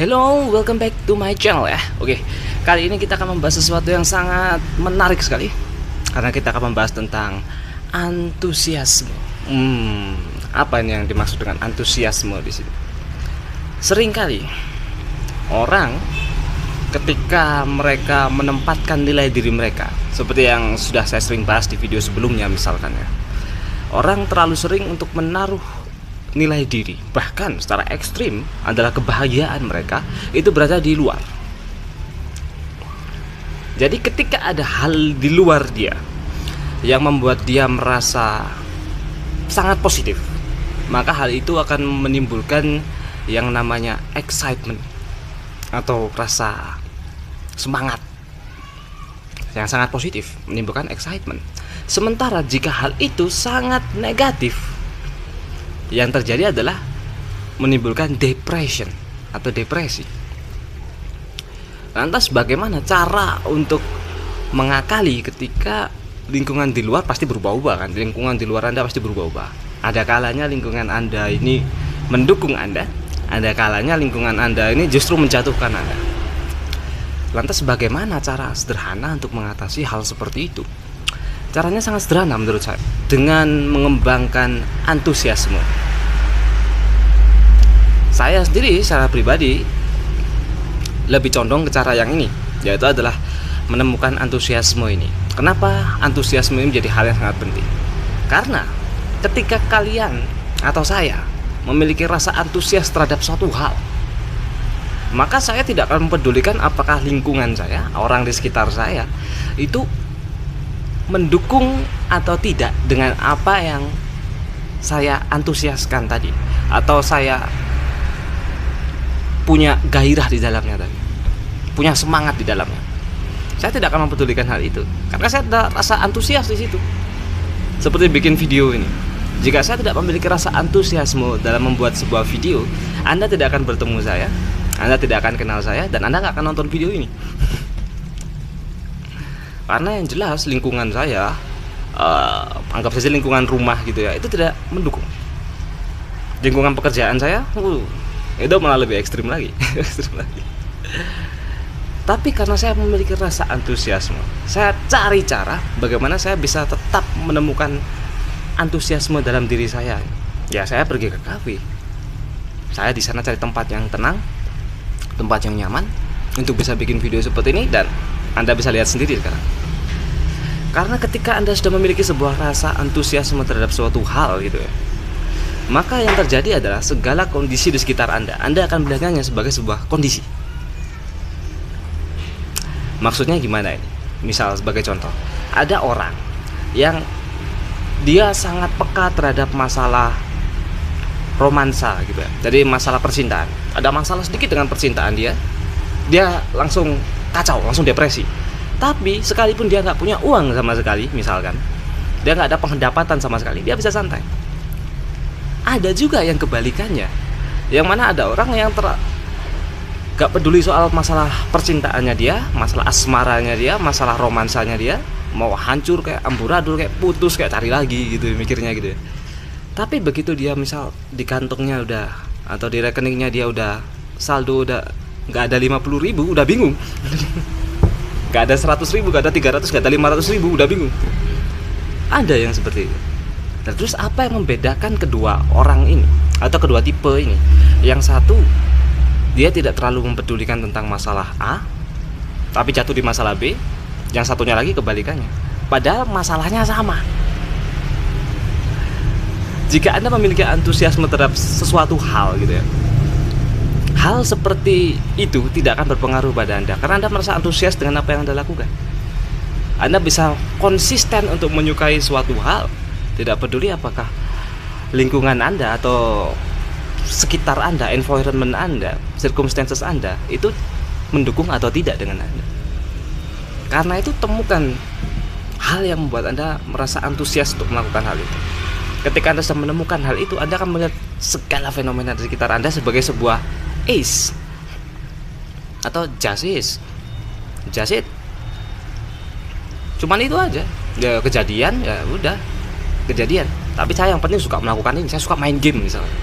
Hello, welcome back to my channel ya. Oke, kali ini kita akan membahas sesuatu yang sangat menarik sekali, karena kita akan membahas tentang antusiasme. Apa ini yang dimaksud dengan antusiasme di sini? Seringkali orang ketika mereka menempatkan nilai diri mereka, seperti yang sudah saya sering bahas di video sebelumnya misalkan ya, orang terlalu sering untuk menaruh nilai diri, bahkan secara ekstrim adalah kebahagiaan mereka itu berada di luar. Jadi ketika ada hal di luar dia yang membuat dia merasa sangat positif, maka hal itu akan menimbulkan yang namanya excitement atau rasa semangat yang sangat positif, menimbulkan excitement. Sementara jika hal itu sangat negatif, yang terjadi adalah menimbulkan depression atau depresi. Lantas bagaimana cara untuk mengakali ketika lingkungan di luar pasti berubah-ubah kan? Lingkungan di luar Anda pasti berubah-ubah. Ada kalanya lingkungan Anda ini mendukung Anda, ada kalanya lingkungan Anda ini justru menjatuhkan Anda. Lantas bagaimana cara sederhana untuk mengatasi hal seperti itu? Caranya sangat sederhana menurut saya, dengan mengembangkan antusiasme. Saya sendiri secara pribadi lebih condong ke cara yang ini, yaitu adalah menemukan antusiasme ini. Kenapa antusiasme ini menjadi hal yang sangat penting? Karena ketika kalian atau saya memiliki rasa antusias terhadap suatu hal, maka saya tidak akan mempedulikan apakah lingkungan saya, orang di sekitar saya itu mendukung atau tidak dengan apa yang saya antusiaskan tadi, atau saya punya gairah di dalamnya tadi, punya semangat di dalamnya. Saya tidak akan mempedulikan hal itu karena saya ada rasa antusias di situ. Seperti bikin video ini, jika saya tidak memiliki rasa antusiasme dalam membuat sebuah video, Anda tidak akan bertemu saya, Anda tidak akan kenal saya, dan Anda nggak akan nonton video ini. Karena yang jelas lingkungan saya, anggap saja lingkungan rumah gitu ya, itu tidak mendukung. Lingkungan pekerjaan saya, itu malah lebih ekstrim lagi. Tapi karena saya memiliki rasa antusiasme, saya cari cara bagaimana saya bisa tetap menemukan antusiasme dalam diri saya. Ya, saya pergi ke kafe. Saya di sana cari tempat yang tenang, tempat yang nyaman untuk bisa bikin video seperti ini, dan Anda bisa lihat sendiri sekarang. Karena ketika Anda sudah memiliki sebuah rasa antusiasme terhadap suatu hal gitu ya, maka yang terjadi adalah segala kondisi di sekitar Anda akan melihatnya sebagai sebuah kondisi. Maksudnya gimana ini? Misal sebagai contoh, ada orang yang dia sangat peka terhadap masalah romansa gitu ya. Jadi masalah percintaan. Ada masalah sedikit dengan percintaan dia langsung kacau, langsung depresi. Tapi sekalipun dia nggak punya uang sama sekali, misalkan dia nggak ada pendapatan sama sekali, dia bisa santai. Ada juga yang kebalikannya, yang mana ada orang yang nggak peduli soal masalah percintaannya dia, masalah asmaranya dia, masalah romansanya dia, mau hancur kayak amburadul, kayak putus, kayak cari lagi gitu mikirnya gitu ya. Tapi begitu dia misal di kantongnya udah, atau di rekeningnya dia udah saldo udah nggak ada 50.000, udah bingung. Gak ada 100.000, gak ada 300, gak ada 500.000, udah bingung. Ada yang seperti itu. Dan terus apa yang membedakan kedua orang ini atau kedua tipe ini? Yang satu, dia tidak terlalu mempedulikan tentang masalah A, tapi jatuh di masalah B. Yang satunya lagi kebalikannya, padahal masalahnya sama. Jika Anda memiliki antusiasme terhadap sesuatu hal gitu ya, hal seperti itu tidak akan berpengaruh pada Anda, karena Anda merasa antusias dengan apa yang Anda lakukan. Anda bisa konsisten untuk menyukai suatu hal, tidak peduli apakah lingkungan Anda atau sekitar Anda, environment Anda, circumstances Anda itu mendukung atau tidak dengan Anda. Karena itu temukan hal yang membuat Anda merasa antusias untuk melakukan hal itu. Ketika Anda sudah menemukan hal itu, Anda akan melihat segala fenomena di sekitar Anda sebagai sebuah ace atau just it. Cuman itu aja. Ya kejadian, ya udah kejadian. Tapi saya yang penting suka melakukan ini. Saya suka main game misalnya.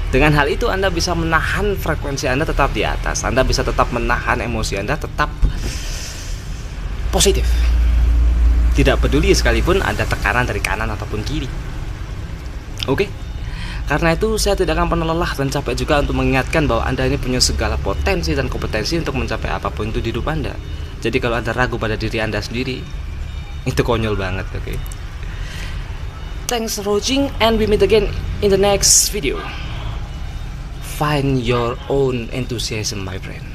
Dengan hal itu Anda bisa menahan frekuensi Anda tetap di atas. Anda bisa tetap menahan emosi Anda tetap positif. Tidak peduli sekalipun ada tekanan dari kanan ataupun kiri. Oke? Karena itu saya tidak akan pernah lelah dan capek juga untuk mengingatkan bahwa Anda ini punya segala potensi dan kompetensi untuk mencapai apapun itu di hidup Anda. Jadi kalau Anda ragu pada diri Anda sendiri, itu konyol banget, oke? Thanks for watching and we meet again in the next video. Find your own enthusiasm, my friend.